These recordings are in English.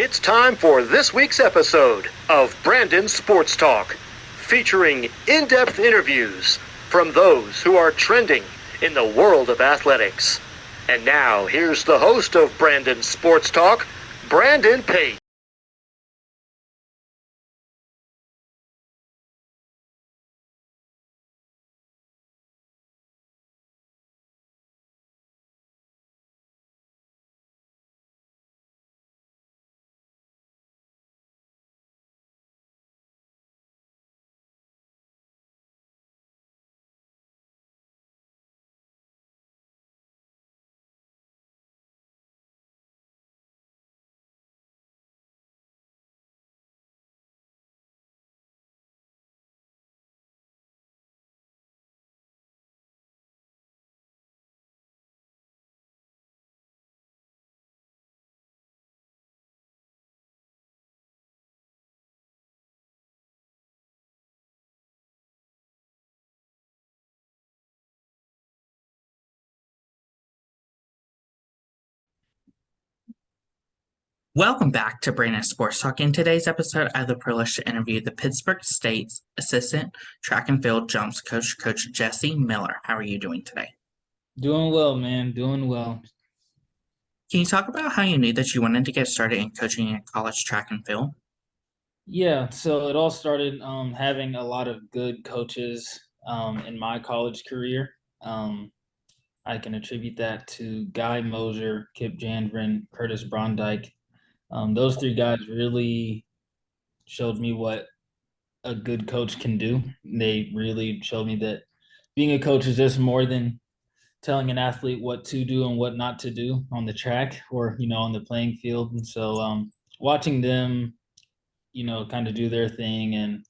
It's time for this week's episode of Brandon Sports Talk, featuring in-depth interviews from those who are trending in the world of athletics. And now, here's the host of Brandon Sports Talk, Brandon Pate. Welcome back to Brandon Sports Talk. In today's episode, I have the privilege to interview the Pittsburg State's assistant track and field jumps coach, Coach Jesse Miller. How are you doing today? Doing well, man. Doing well. Can you talk about how you knew that you wanted to get started in coaching in college track and field? Yeah, so it all started having a lot of good coaches in my college career. I can attribute that to Guy Moser, Kip Janvrin, Curtis Brondike. Those three guys really showed me what a good coach can do. They really showed me that being a coach is just more than telling an athlete what to do and what not to do on the track or on the playing field. And so watching them kind of do their thing and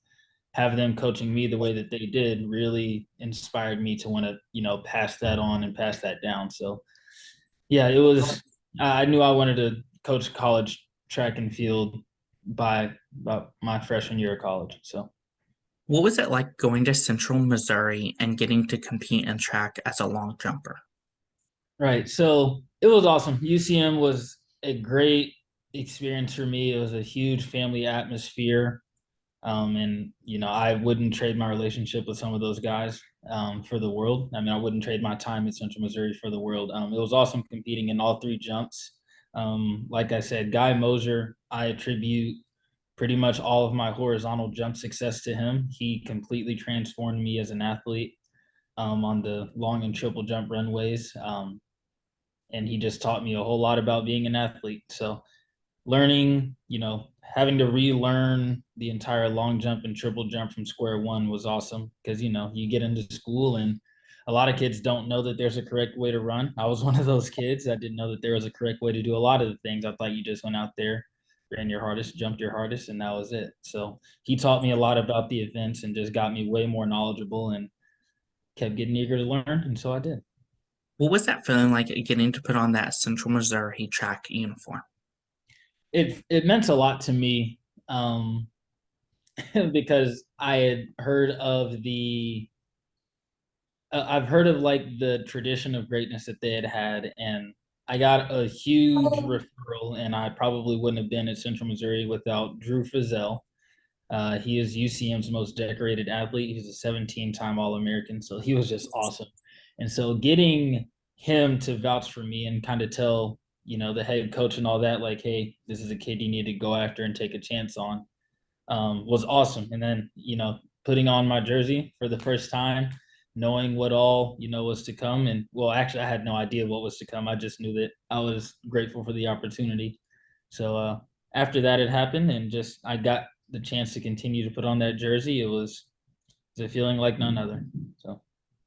have them coaching me the way that they did really inspired me to want to pass that on and pass that down. So yeah, it was I knew I wanted to coach college track and field by about my freshman year of college. So What was it like going to Central Missouri and getting to compete in track as a long jumper? right, so it was awesome. UCM was a great experience for me. It was a huge family atmosphere. And I wouldn't trade my relationship with some of those guys for the world. I mean, I wouldn't trade my time at Central Missouri for the world. It was awesome competing in all three jumps. Like I said, Guy Moser, I attribute pretty much all of my horizontal jump success to him. He completely transformed me as an athlete on the long and triple jump runways. And he just taught me a whole lot about being an athlete. So learning, having to relearn the entire long jump and triple jump from square one was awesome because, you get into school and a lot of kids don't know that there's a correct way to run. I was one of those kids. I didn't know that there was a correct way to do a lot of the things. I thought you just went out there, ran your hardest, jumped your hardest, and that was it. So he taught me a lot about the events and just got me way more knowledgeable and kept getting eager to learn. And so I did. What was that feeling like getting to put on that Central Missouri track uniform? It meant a lot to me because I had heard of I've heard of like the tradition of greatness that they had, and I got a huge referral, and I probably wouldn't have been at Central Missouri without Drew Frizzell. He is UCM's most decorated athlete. He's a 17-time All-American, so he was just awesome. And so getting him to vouch for me and kind of tell, the head coach and all that, like, hey, this is a kid you need to go after and take a chance on, was awesome. And then, putting on my jersey for the first time, knowing what all, was to come. And well, actually, I had no idea what was to come. I just knew that I was grateful for the opportunity. So after that had happened and just I got the chance to continue to put on that jersey, it was a feeling like none other. So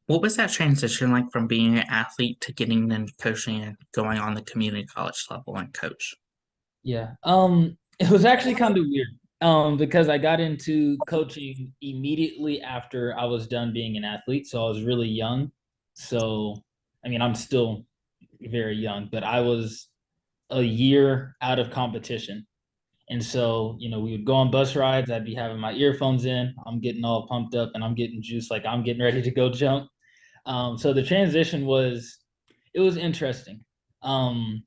What was that transition like from being an athlete to getting into coaching and going on the community college level and coach? yeah, it was actually kind of weird. Because I got into coaching immediately after I was done being an athlete. So I was really young. So, I mean, I'm still very young, but I was a year out of competition. And so, we would go on bus rides. I'd be having my earphones in. I'm getting all pumped up and I'm getting juiced like I'm getting ready to go jump. So the transition it was interesting. Um,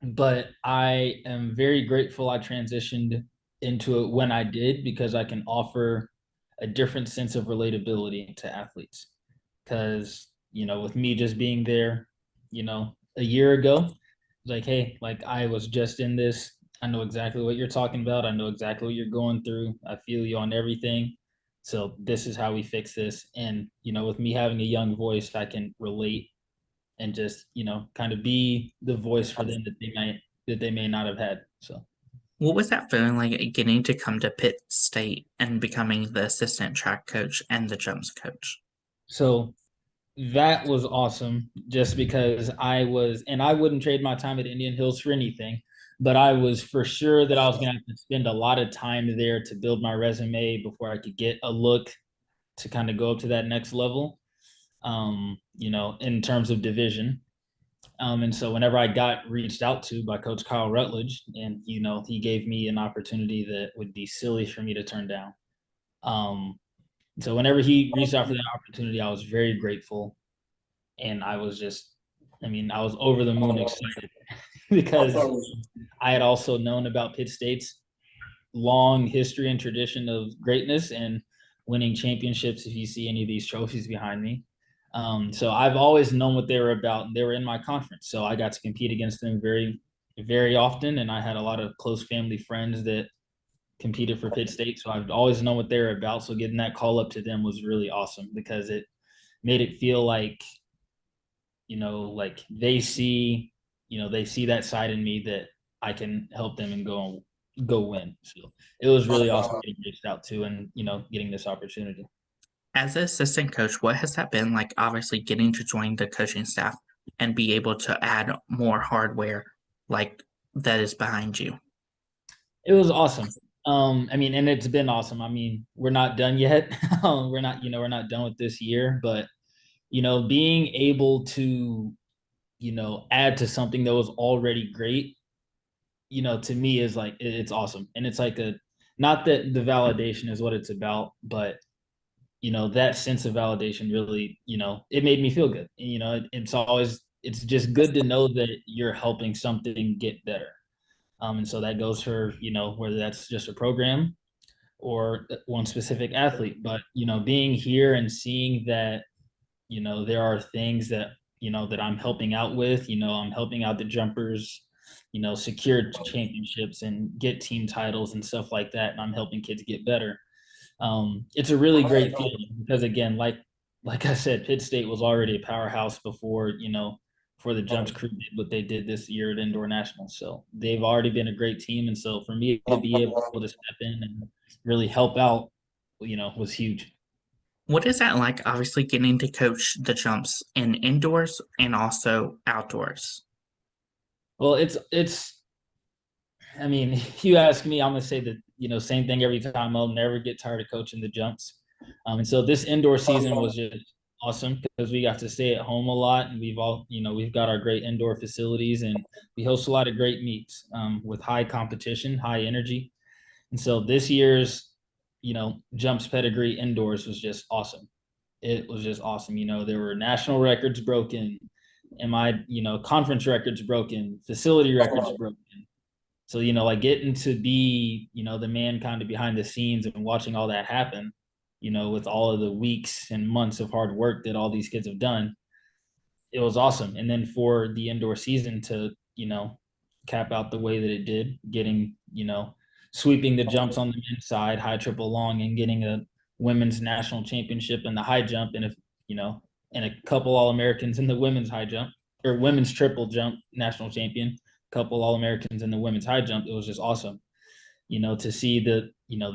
but I am very grateful I transitioned into it when I did because I can offer a different sense of relatability to athletes. Because, with me just being there, a year ago, like, hey, like I was just in this. I know exactly what you're talking about. I know exactly what you're going through. I feel you on everything. So this is how we fix this. And, with me having a young voice, I can relate and just kind of be the voice for them that they may not have had. So What was that feeling like getting to come to Pitt State and becoming the assistant track coach and the jumps coach? so that was awesome just because I wouldn't trade my time at Indian Hills for anything, but I was for sure that I was going to have to spend a lot of time there to build my resume before I could get a look to kind of go up to that next level, in terms of division. And so whenever I got reached out to by Coach Kyle Rutledge, and he gave me an opportunity that would be silly for me to turn down. Um, so whenever he reached out for that opportunity, I was very grateful, and I was just, I was over the moon excited because I had also known about Pitt State's long history and tradition of greatness and winning championships. If you see any of these trophies behind me, so I've always known what they were about, and they were in my conference. So I got to compete against them very, very often, and I had a lot of close family friends that competed for Pitt State. So I've always known what they were about. So getting that call up to them was really awesome because it made it feel like, like they see that side in me that I can help them and go win. So it was really awesome getting reached out to and getting this opportunity. As an assistant coach, what has that been like? Obviously, getting to join the coaching staff and be able to add more hardware like that is behind you. It was awesome. And it's been awesome. We're not done yet. We're not done with this year, but being able to, add to something that was already great, to me is like it's awesome. And it's like not that the validation is what it's about, but that sense of validation really, it made me feel good. It's just good to know that you're helping something get better. And so that goes for, whether that's just a program or one specific athlete. But, being here and seeing that, there are things that, that I'm helping out with, I'm helping out the jumpers, secure championships and get team titles and stuff like that. And I'm helping kids get better. It's a really great feeling because again, like I said, Pitt State was already a powerhouse before the jumps crew did what they did this year at Indoor Nationals. So they've already been a great team. And so for me to be able to step in and really help out, was huge. What is that like? Obviously, getting to coach the jumps in indoors and also outdoors. Well, you ask me, I'm gonna say the same thing every time. I'll never get tired of coaching the jumps. And so this indoor season was just awesome because we got to stay at home a lot, and we've got our great indoor facilities, and we host a lot of great meets with high competition, high energy. And so this year's jumps pedigree indoors was just awesome. It was just awesome. There were national records broken, and conference records broken, facility records broken. So, like getting to be, the man kind of behind the scenes and watching all that happen, with all of the weeks and months of hard work that all these kids have done, it was awesome. And then for the indoor season to, cap out the way that it did, getting, sweeping the jumps on the men's side, high triple long, and getting a women's national championship in the high jump, and a couple All Americans in the women's high jump or women's triple jump national champion, couple All Americans in the women's high jump. It was just awesome, to see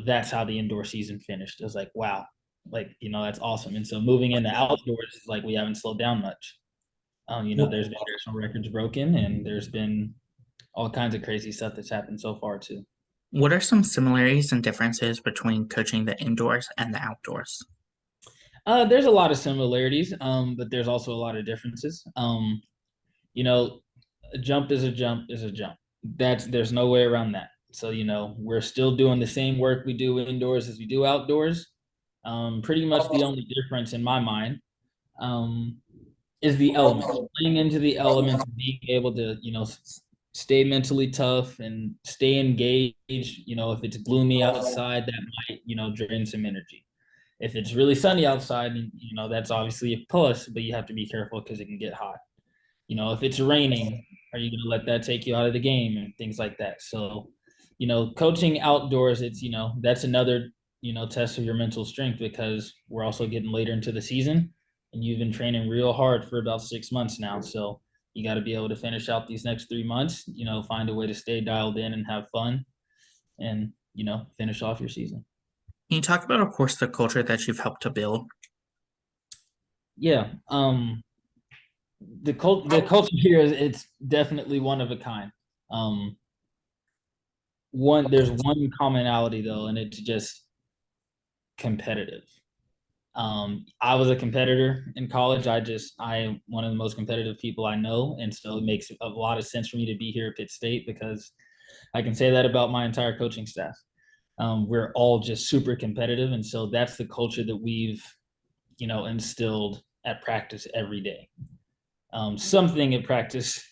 that's how the indoor season finished. It was like, wow, like, that's awesome. And so moving into outdoors, like we haven't slowed down much. There's been national records broken, and there's been all kinds of crazy stuff that's happened so far too. What are some similarities and differences between coaching the indoors and the outdoors? There's a lot of similarities, but there's also a lot of differences. You know, a jump is a jump is a jump. There's no way around that. So, we're still doing the same work we do indoors as we do outdoors. Pretty much the only difference in my mind is the elements, playing into the elements, being able to, stay mentally tough and stay engaged. If it's gloomy outside, that might, drain some energy. If it's really sunny outside, that's obviously a plus, but you have to be careful because it can get hot. If it's raining, are you going to let that take you out of the game and things like that? So, coaching outdoors, that's another, test of your mental strength because we're also getting later into the season and you've been training real hard for about 6 months now. So you got to be able to finish out these next 3 months, find a way to stay dialed in and have fun and, finish off your season. Can you talk about, of course, the culture that you've helped to build? Yeah. The culture here is it's definitely one of a kind. Um, there's one commonality though, and it's just competitive. I was a competitor in college. I am one of the most competitive people I know, and so it makes a lot of sense for me to be here at Pitt State because I can say that about my entire coaching staff. We're all just super competitive, and so that's the culture that we've instilled at practice every day. Something at practice,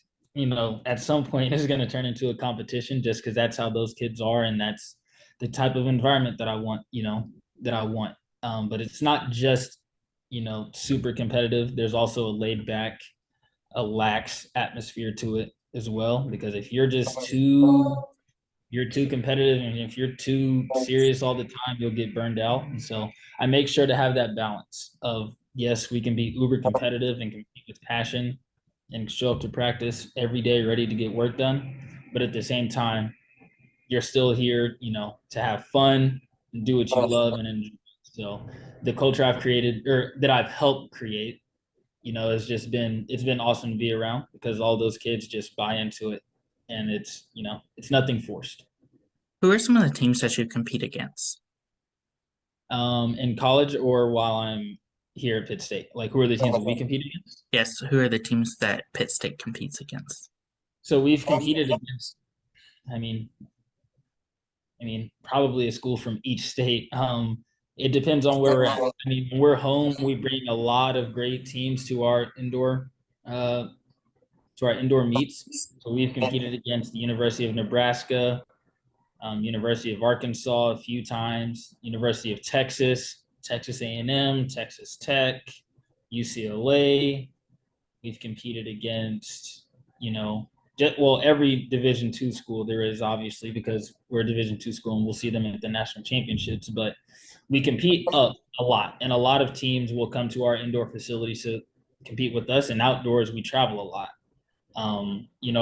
at some point is going to turn into a competition just because that's how those kids are. And that's the type of environment that I want, that I want. But it's not just, super competitive. There's also a laid back, a lax atmosphere to it as well. Because if you're too competitive and if you're too serious all the time, you'll get burned out. And so I make sure to have that balance of, yes, we can be uber competitive and compete with passion and show up to practice every day ready to get work done. But at the same time, you're still here, to have fun and do what you love and enjoy. So the culture I've created or that I've helped create, it's been awesome to be around because all those kids just buy into it and it's nothing forced. Who are some of the teams that you compete against? In college or while I'm here at Pitt State? Like, who are the teams that we compete against? Yes, who are the teams that Pitt State competes against? So we've competed against, I mean, probably a school from each state. It depends on where we're at. I mean, when we're home, we bring a lot of great teams uh, to our indoor meets. So we've competed against the University of Nebraska, University of Arkansas a few times, University of Texas, Texas A&M, Texas Tech, UCLA. We've competed against, every Division II school there is, obviously, because we're a Division II school and we'll see them at the national championships. But we compete up a lot, and a lot of teams will come to our indoor facilities to compete with us. And outdoors, we travel a lot,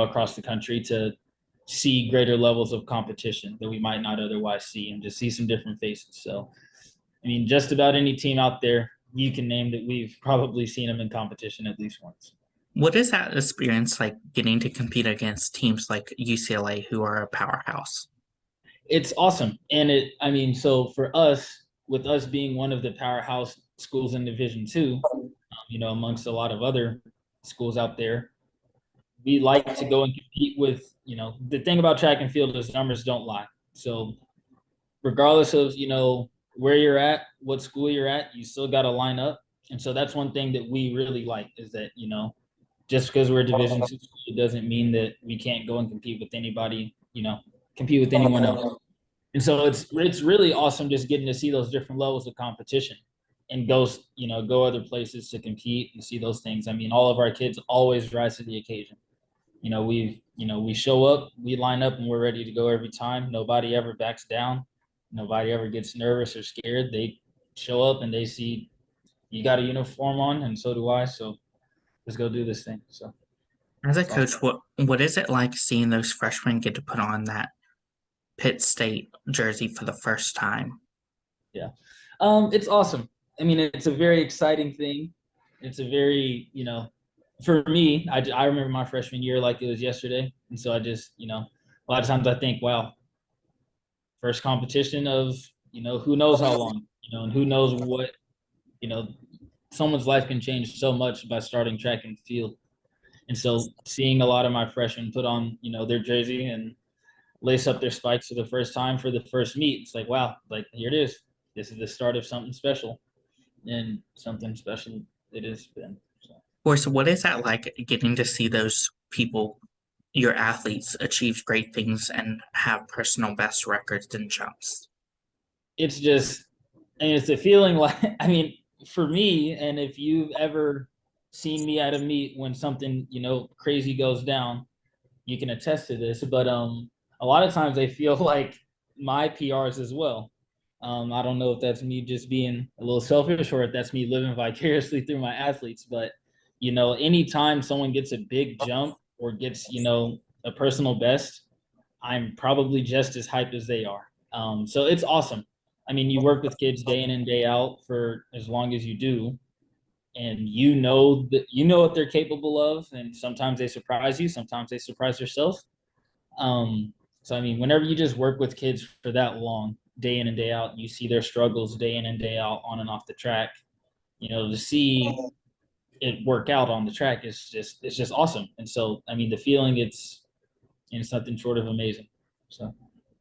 across the country to see greater levels of competition that we might not otherwise see and just see some different faces. So, just about any team out there you can name that we've probably seen them in competition at least once. What is that experience like getting to compete against teams like UCLA, who are a powerhouse? It's awesome. And so for us, with us being one of the powerhouse schools in Division II, amongst a lot of other schools out there, we like to go and compete with, the thing about track and field is numbers don't lie. So regardless of, where you're at, what school you're at, you still got to line up. And so that's one thing that we really like is that, just because we're a Division II school, it doesn't mean that we can't go and compete with anybody, compete with anyone else. And so it's really awesome just getting to see those different levels of competition and go other places to compete and see those things. All of our kids always rise to the occasion. We show up, we line up, and we're ready to go every time. Nobody ever backs down. Nobody ever gets nervous or scared. They show up and they see you got a uniform on, and so do I. So let's go do this thing. So As a awesome. coach, what is it like seeing those freshmen get to put on that Pitt State jersey for the first time? Yeah. It's awesome. It's a very exciting thing. It's a very, for me, I remember my freshman year like it was yesterday. And so I just, a lot of times I think, wow, first competition of, who knows how long, and who knows what, someone's life can change so much by starting track and field. And so seeing a lot of my freshmen put on, their jersey and lace up their spikes for the first time for the first meet, it's like, wow, like here it is. This is the start of something special, and something special it has been. So. Of course, what is that like getting to see those people your athletes achieve great things and have personal best records in jumps? It's just, and it's a feeling like, I mean, for me, and if you've ever seen me at a meet when something, crazy goes down, you can attest to this. But a lot of times I feel like my PRs as well. I don't know if that's me just being a little selfish or if that's me living vicariously through my athletes. But anytime someone gets a big jump or gets a personal best, I'm probably just as hyped as they are. So it's awesome. I mean, you work with kids day in and day out for as long as you do, and you know what they're capable of, and sometimes they surprise you, sometimes they surprise yourself. So I mean, whenever you just work with kids for that long, day in and day out, you see their struggles day in and day out on and off the track. To see it work out on the track is just awesome. And so I mean, the feeling it's nothing short of amazing. So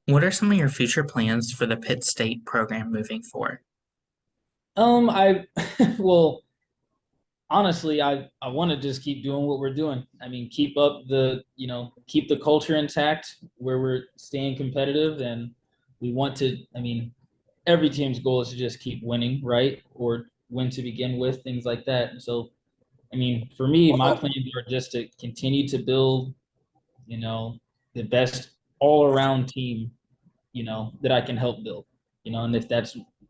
What are some of your future plans for the Pitt State program moving forward? I well, honestly, I want to just keep doing what we're doing. I mean, keep the culture intact where we're staying competitive, and we want to. I mean, every team's goal is to just keep winning, right? Or win to begin with, things like that. And so, I mean, for me, my plans are just to continue to build, the best all around team, that I can help build. And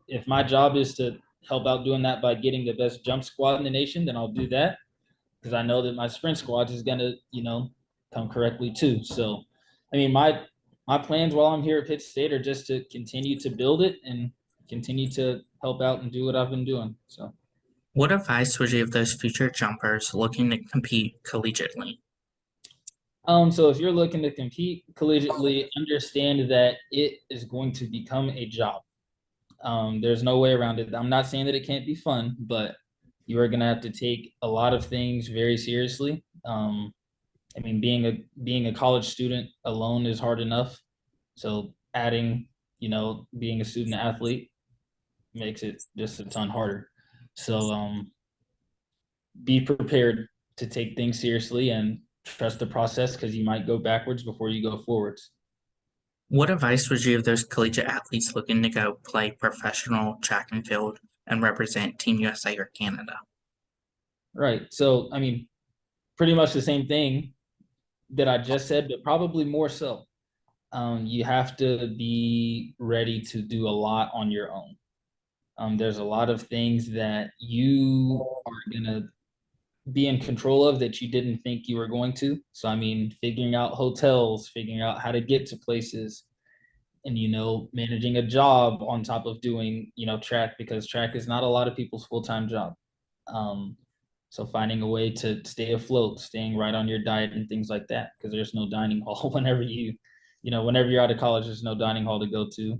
if my job is to help out doing that by getting the best jump squad in the nation, then I'll do that because I know that my sprint squad is gonna, come correctly too. So, I mean, my plans while I'm here at Pitt State are just to continue to build it and continue to help out and do what I've been doing. So, What advice would you give those future jumpers looking to compete collegiately? so if you're looking to compete collegiately, understand that it is going to become a job. There's no way around it. I'm not saying that it can't be fun, but you are going to have to take a lot of things very seriously. I mean, being a college student alone is hard enough. So adding, being a student athlete makes it just a ton harder. So be prepared to take things seriously and trust the process because you might go backwards before you go forwards. What advice would you give those collegiate athletes looking to go play professional track and field and represent Team USA or Canada? Right. So, I mean, pretty much the same thing that I just said, but probably more so. You have to be ready to do a lot on your own. There's a lot of things that you are going to be in control of that you didn't think you were going to. So, I mean, figuring out hotels, figuring out how to get to places, and, managing a job on top of doing, track, because track is not a lot of people's full-time job. Um, so finding a way to stay afloat, staying right on your diet and things like that, because there's no dining hall whenever you're out of college, there's no dining hall to go to,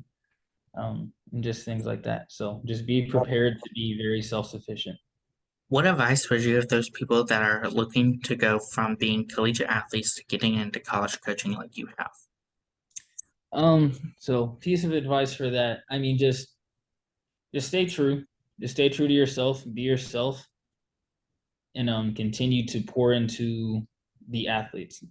and just things like that. So just be prepared to be very self-sufficient. What advice would you give those people that are looking to go from being collegiate athletes to getting into college coaching like you have? So piece of advice for that, I mean, just stay true, just stay true to yourself, be yourself, and continue to pour into the athletes.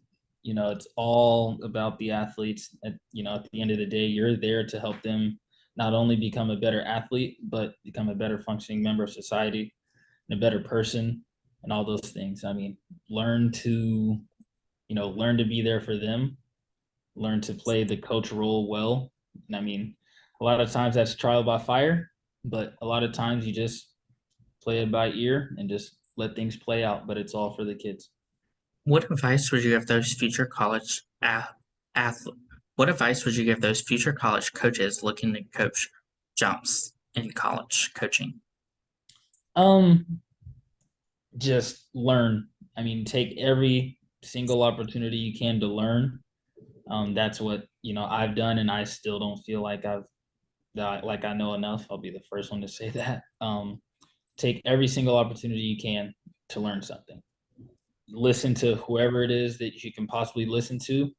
It's all about the athletes. At the end of the day, you're there to help them not only become a better athlete, but become a better functioning member of society and a better person and all those things. I mean, learn to be there for them, learn to play the coach role well. And I mean, a lot of times that's trial by fire, but a lot of times you just play it by ear and just let things play out, but it's all for the kids. What advice would you give those future college athlete? What advice would you give those future college coaches looking to coach jumps in college coaching? Um, just learn. I mean, take every single opportunity you can to learn. That's what I've done, and I still don't feel like I know enough. I'll be the first one to say that. Take every single opportunity you can to learn something. Listen to whoever it is that you can possibly listen to.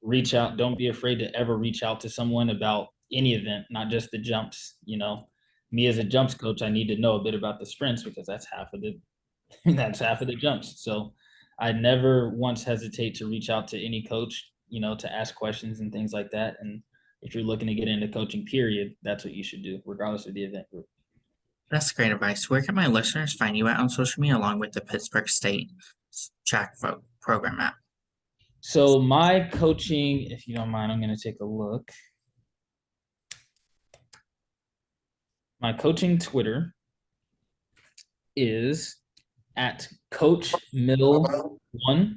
Reach out. Don't be afraid to ever reach out to someone about any event, not just the jumps. Me as a jumps coach, I need to know a bit about the sprints because that's half of the that's half of the jumps. So I never once hesitate to reach out to any coach, to ask questions and things like that. And if you're looking to get into coaching, period, that's what you should do, regardless of the event group. That's great advice. Where can my listeners find you at on social media along with the Pittsburg State track program app? So my coaching, if you don't mind, I'm going to take a look. My coaching Twitter is at Coach Mill1.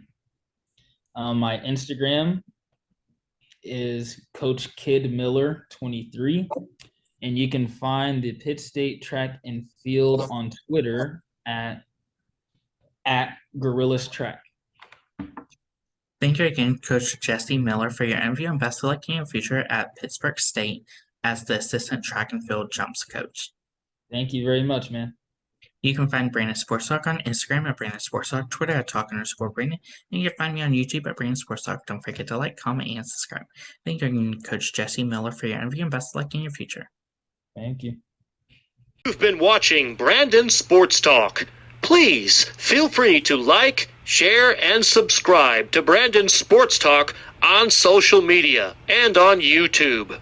My Instagram is Coach Kid Miller 23. And you can find the Pitt State Track and Field on Twitter at Gorillas Track. Thank you again, Coach Jesse Miller, for your interview, and best of luck in your future at Pittsburg State as the assistant track and field jumps coach. Thank you very much, man. You can find Brandon Sports Talk on Instagram at Brandon Sports Talk, Twitter at Talk_Brandon, and you can find me on YouTube at Brandon Sports Talk. Don't forget to like, comment, and subscribe. Thank you again, Coach Jesse Miller, for your interview, and best of luck in your future. Thank you. You've been watching Brandon Sports Talk. Please feel free to like, share, and subscribe to Brandon Sports Talk on social media and on YouTube.